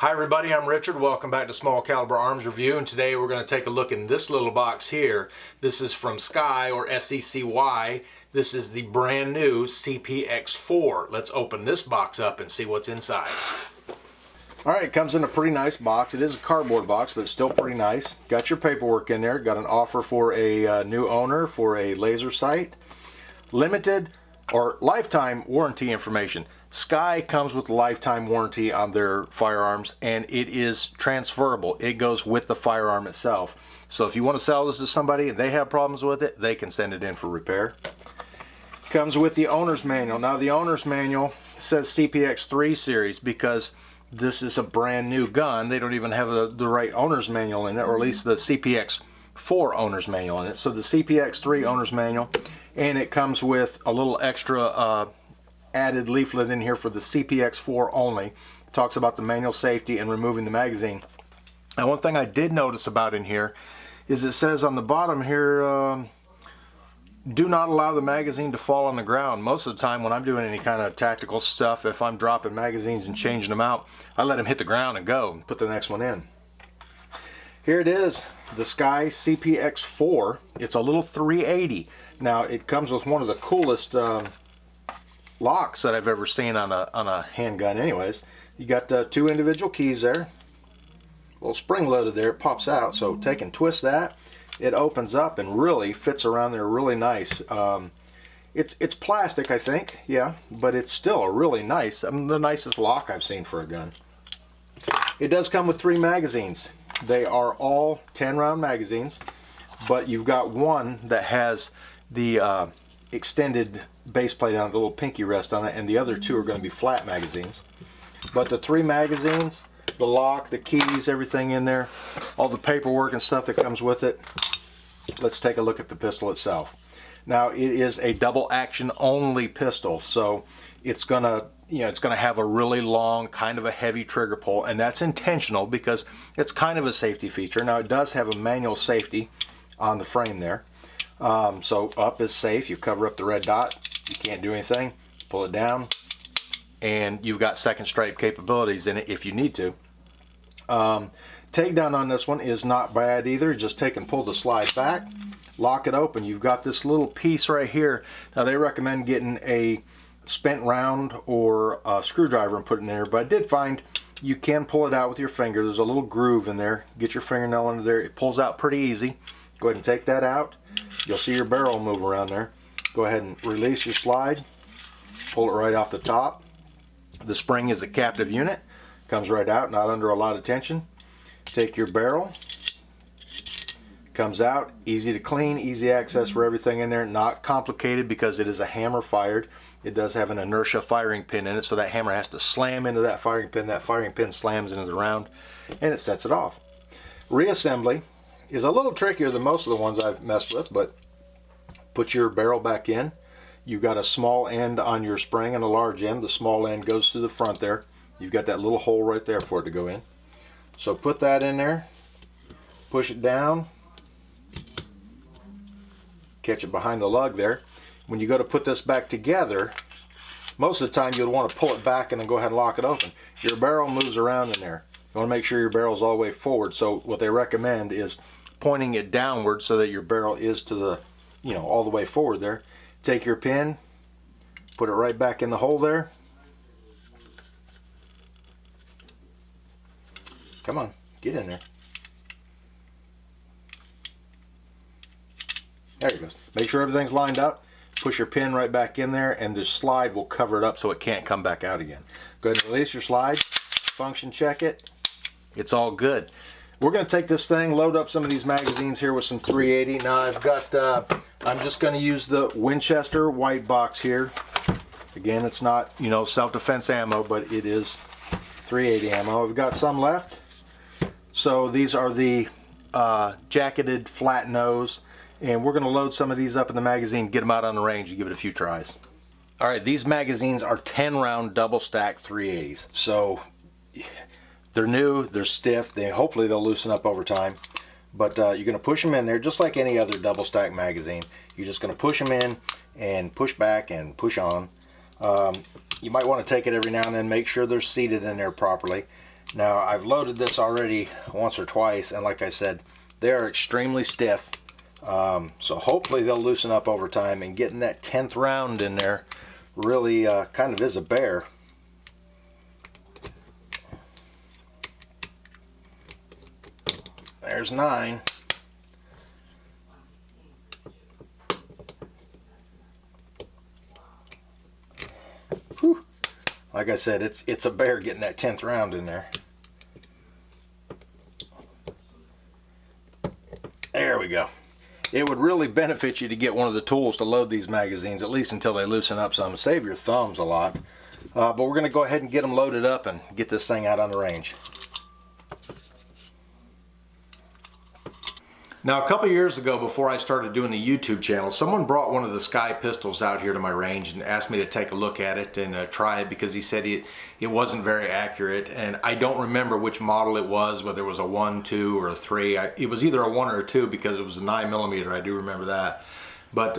Hi everybody, I'm Richard. Welcome back to Small Caliber Arms Review, and today we're going to take a look in this little box here. This is from Sccy, or S-C-C-Y. This is the brand new Cpx4. Let's open this box up and see what's inside. Alright, it comes in a pretty nice box. It is a cardboard box, but it's still pretty nice. Got your paperwork in there. Got an offer for a new owner for a laser sight. Limited or lifetime warranty information. Sccy comes with a lifetime warranty on their firearms, and it is transferable. It goes with the firearm itself. So if you want to sell this to somebody and they have problems with it, they can send it in for repair. Comes with the owner's manual. Now the owner's manual says Cpx3 series because this is a brand new gun. They don't even have the right owner's manual in it, or at least the Cpx4 owner's manual in it. So the Cpx3 owner's manual, and it comes with a little extra added leaflet in here for the Cpx4 only. It talks about the manual safety and removing the magazine. And one thing I did notice about in here is it says on the bottom here, do not allow the magazine to fall on the ground. Most of the time when I'm doing any kind of tactical stuff, if I'm dropping magazines and changing them out, I let them hit the ground and go and put the next one in. Here it is, the Sccy Cpx4. It's a little 380. Now it comes with one of the coolest locks that I've ever seen on a handgun anyways. You got two individual keys there, a little spring loaded there. It pops out, so take and twist that, it opens up and really fits around there really nice. It's plastic, I think, yeah, but it's still a really nice, the nicest lock I've seen for a gun. It does come with 3 magazines. They are all 10-round magazines, but you've got one that has the extended base plate on it, the little pinky rest on it, and the other 2 are going to be flat magazines. But the 3 magazines, the lock, the keys, everything in there, all the paperwork and stuff that comes with it. Let's take a look at the pistol itself. Now it is a double action only pistol, so it's gonna, it's gonna have a really long, kind of a heavy trigger pull, and that's intentional because it's kind of a safety feature. Now it does have a manual safety on the frame there. So up is safe. You cover up the red dot, you can't do anything. Pull it down, and you've got second stripe capabilities in it if you need to. Takedown on this one is not bad either. Just take and pull the slide back, lock it open. You've got this little piece right here. Now they recommend getting a spent round or a screwdriver and putting it in there, but I did find you can pull it out with your finger. There's a little groove in there. Get your fingernail under there. It pulls out pretty easy. Go ahead and take that out. You'll see your barrel move around there. Go ahead and release your slide. Pull it right off the top. The spring is a captive unit. Comes right out, not under a lot of tension. Take your barrel. Comes out, easy to clean, easy access for everything in there. Not complicated because it is a hammer fired. It does have an inertia firing pin in it, so that hammer has to slam into that firing pin. That firing pin slams into the round, and it sets it off. Reassembly is a little trickier than most of the ones I've messed with, but put your barrel back in. You've got a small end on your spring and a large end. The small end goes through the front there. You've got that little hole right there for it to go in. So put that in there, push it down, catch it behind the lug there. When you go to put this back together, most of the time you'll want to pull it back and then go ahead and lock it open. Your barrel moves around in there. You want to make sure your barrel's all the way forward. So what they recommend is pointing it downward so that your barrel is to the, all the way forward there. Take your pin, put it right back in the hole there. Come on, get in there. There it goes. Make sure everything's lined up. Push your pin right back in there, and the slide will cover it up so it can't come back out again. Go ahead and release your slide. Function check it. It's all good. We're going to take this thing, load up some of these magazines here with some 380. Now I've got, I'm just going to use the Winchester white box here. Again, it's not, self-defense ammo, but it is 380 ammo. I've got some left. So these are the jacketed flat nose, and we're going to load some of these up in the magazine, get them out on the range, and give it a few tries. All right, these magazines are 10-round double stack 380s. So they're new, they're stiff. Hopefully they'll loosen up over time. But you're going to push them in there just like any other double stack magazine. You're just going to push them in and push back and push on. You might want to take it every now and then, make sure they're seated in there properly. Now, I've loaded this already once or twice, and like I said, they are extremely stiff. So hopefully they'll loosen up over time, and getting that 10th round in there really kind of is a bear. There's 9. Whew. Like I said, it's a bear getting that 10th round in there. There we go. It would really benefit you to get one of the tools to load these magazines, at least until they loosen up some. Save your thumbs a lot. But we're going to go ahead and get them loaded up and get this thing out on the range. Now, a couple years ago, before I started doing the YouTube channel, someone brought one of the Sccy pistols out here to my range and asked me to take a look at it and try it, because he said it wasn't very accurate. And I don't remember which model it was, whether it was a 1, 2, or a 3. It was either a 1 or a 2, because it was a 9mm. I do remember that. But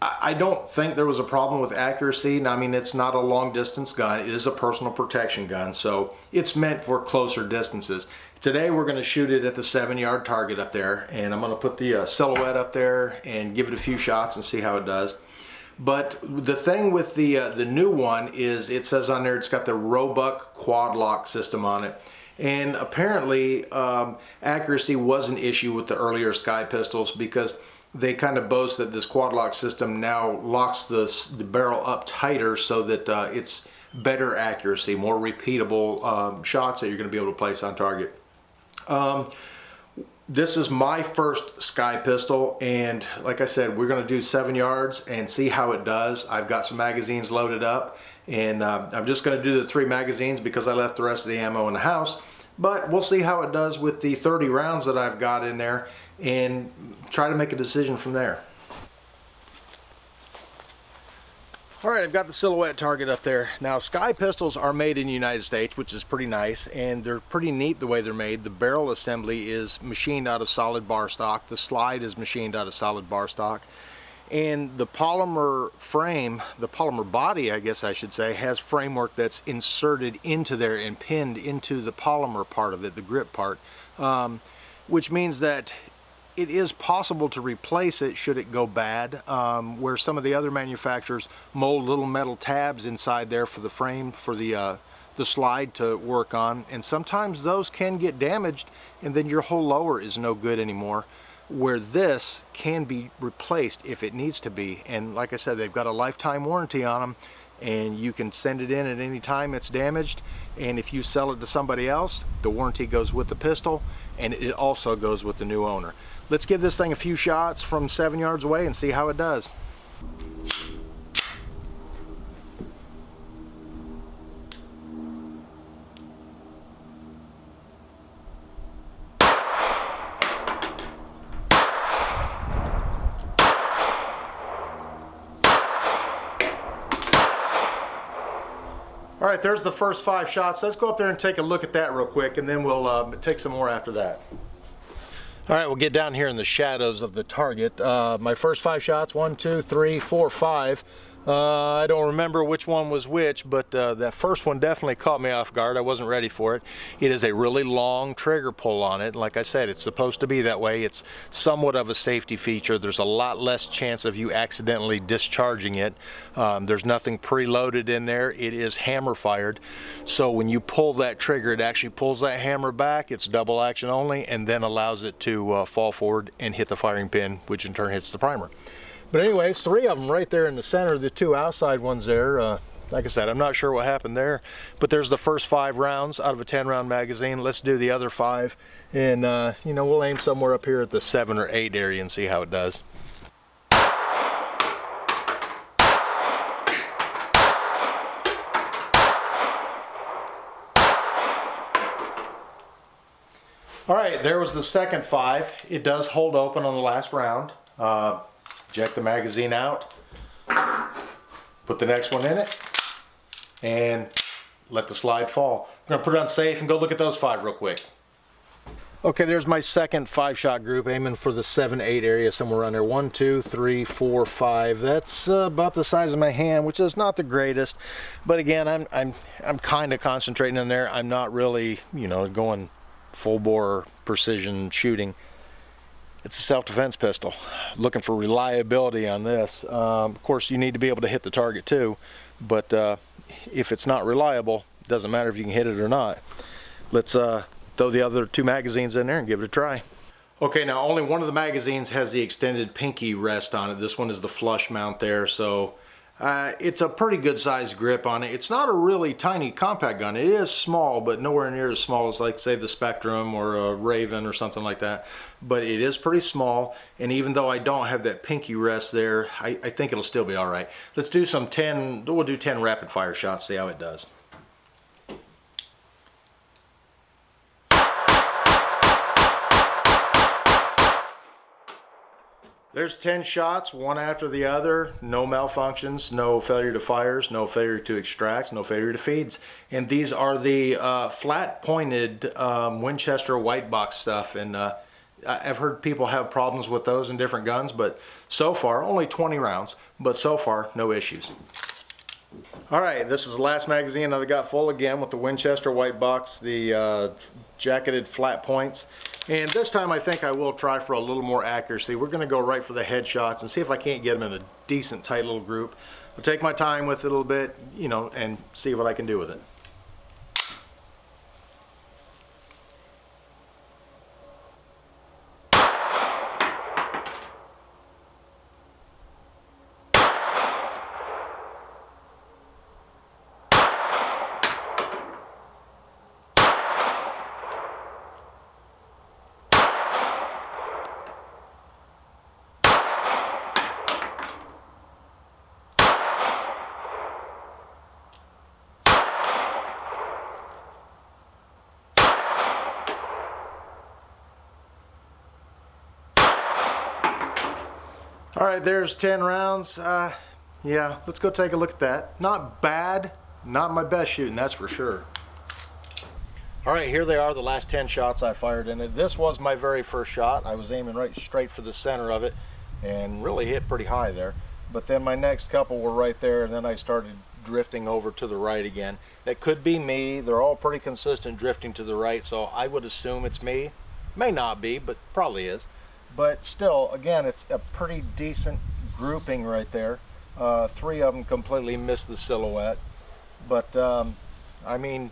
I don't think there was a problem with accuracy. Now, I mean, it's not a long distance gun. It is a personal protection gun, so it's meant for closer distances. Today we're going to shoot it at the 7-yard target up there, and I'm going to put the silhouette up there and give it a few shots and see how it does. But the thing with the new one is, it says on there it's got the Roebuck Quad Lock system on it. And apparently accuracy was an issue with the earlier Sccy pistols, because they kind of boast that this quad lock system now locks the barrel up tighter, so that it's better accuracy, more repeatable shots that you're going to be able to place on target. This is my first Sccy pistol, and like I said, we're going to do 7 yards and see how it does. I've got some magazines loaded up, and I'm just going to do the 3 magazines because I left the rest of the ammo in the house. But we'll see how it does with the 30 rounds that I've got in there, and try to make a decision from there. Alright, I've got the silhouette target up there. Now, Sccy pistols are made in the United States, which is pretty nice, and they're pretty neat the way they're made. The barrel assembly is machined out of solid bar stock. The slide is machined out of solid bar stock. And the polymer frame, the polymer body, I guess I should say, has framework that's inserted into there and pinned into the polymer part of it, the grip part, which means that it is possible to replace it should it go bad, where some of the other manufacturers mold little metal tabs inside there for the frame, for the slide to work on, and sometimes those can get damaged, and then your whole lower is no good anymore, where this can be replaced if it needs to be. And like I said, they've got a lifetime warranty on them, and you can send it in at any time it's damaged, and if you sell it to somebody else, the warranty goes with the pistol, and it also goes with the new owner. Let's give this thing a few shots from 7 yards away and see how it does. All right, there's the first 5 shots. Let's go up there and take a look at that real quick, and then we'll take some more after that. All right, we'll get down here in the shadows of the target. My first 5 shots, 1, 2, 3, 4, 5. I don't remember which one was which, but that first one definitely caught me off guard. I wasn't ready for it. It is a really long trigger pull on it. Like I said, it's supposed to be that way. It's somewhat of a safety feature. There's a lot less chance of you accidentally discharging it. There's nothing preloaded in there. It is hammer fired. So when you pull that trigger, it actually pulls that hammer back. It's double action only, and then allows it to fall forward and hit the firing pin, which in turn hits the primer. But anyways, 3 of them right there in the center, the 2 outside ones there. Like I said, I'm not sure what happened there, but there's the first 5 rounds out of a 10-round magazine. Let's do the other 5, and you know, we'll aim somewhere up here at the 7 or 8 area and see how it does. All right, there was the second 5. It does hold open on the last round. Eject the magazine out, put the next one in it, and let the slide fall. I'm going to put it on safe and go look at those 5 real quick. Okay, there's my second 5-shot group, aiming for the 7-8 area, somewhere around there. 1, 2, 3, 4, 5. That's about the size of my hand, which is not the greatest. But again, I'm kind of concentrating in there. I'm not really, you know, going full bore precision shooting. It's a self-defense pistol. Looking for reliability on this. Of course, you need to be able to hit the target too. But if it's not reliable, it doesn't matter if you can hit it or not. Let's throw the other 2 magazines in there and give it a try. Okay, now only one of the magazines has the extended pinky rest on it. This one is the flush mount there, so it's a pretty good sized grip on it. It's not a really tiny compact gun. It is small, but nowhere near as small as, like, say, the Spectrum or a Raven or something like that. But it is pretty small, and even though I don't have that pinky rest there, I think it'll still be all right. Let's do some 10, we'll do 10 rapid fire shots, see how it does. There's 10 shots, one after the other, no malfunctions, no failure to fires, no failure to extracts, no failure to feeds. And these are the flat pointed Winchester white box stuff. And I've heard people have problems with those in different guns, but so far, only 20 rounds, but so far, no issues. All right, this is the last magazine that I got full again with the Winchester white box, the jacketed flat points. And this time I think I will try for a little more accuracy. We're gonna go right for the headshots and see if I can't get them in a decent tight little group. I'll take my time with it a little bit, you know, and see what I can do with it. All right, there's 10 rounds. Yeah, let's go take a look at that. Not bad, not my best shooting, that's for sure. All right, here they are, the last 10 shots I fired in it. This was my very first shot. I was aiming right straight for the center of it and really hit pretty high there. But then my next couple were right there, and then I started drifting over to the right again. That could be me. They're all pretty consistent drifting to the right, so I would assume it's me. May not be, but probably is. But still, again, it's a pretty decent grouping right there. 3 of them completely missed the silhouette. But, I mean,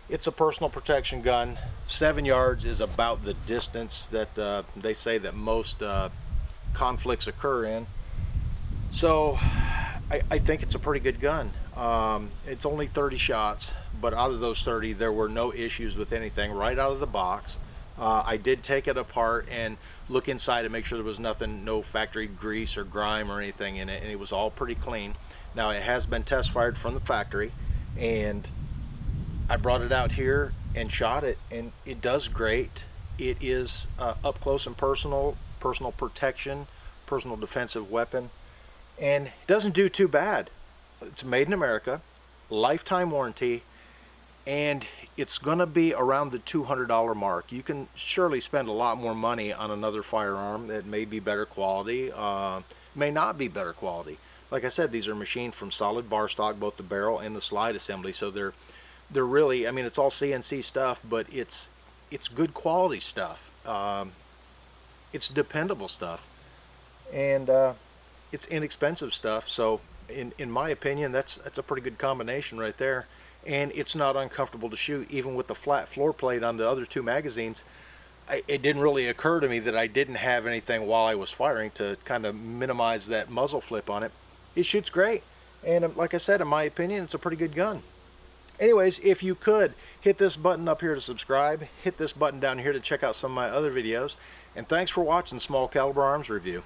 it's a personal protection gun. 7 yards is about the distance that they say that most conflicts occur in. So, I think it's a pretty good gun. It's only 30 shots, but out of those 30, there were no issues with anything right out of the box. I did take it apart and look inside to make sure there was nothing, no factory grease or grime or anything in it, and it was all pretty clean. Now, it has been test fired from the factory, and I brought it out here and shot it, and it does great. It is up close and personal protection, personal defensive weapon, and it doesn't do too bad. It's made in America, lifetime warranty, and it's gonna be around the $200 mark. You can surely spend a lot more money on another firearm that may be better quality, may not be better quality. Like I said, these are machined from solid bar stock, both the barrel and the slide assembly, so they're really, I mean, it's all CNC stuff, but it's good quality stuff. It's dependable stuff, and it's inexpensive stuff. So in my opinion, that's a pretty good combination right there. And it's not uncomfortable to shoot, even with the flat floor plate on the other 2 magazines. It didn't really occur to me that I didn't have anything while I was firing to kind of minimize that muzzle flip on it. It shoots great, and like I said, in my opinion, it's a pretty good gun. Anyways, if you could, hit this button up here to subscribe, hit this button down here to check out some of my other videos, and thanks for watching Small Caliber Arms Review.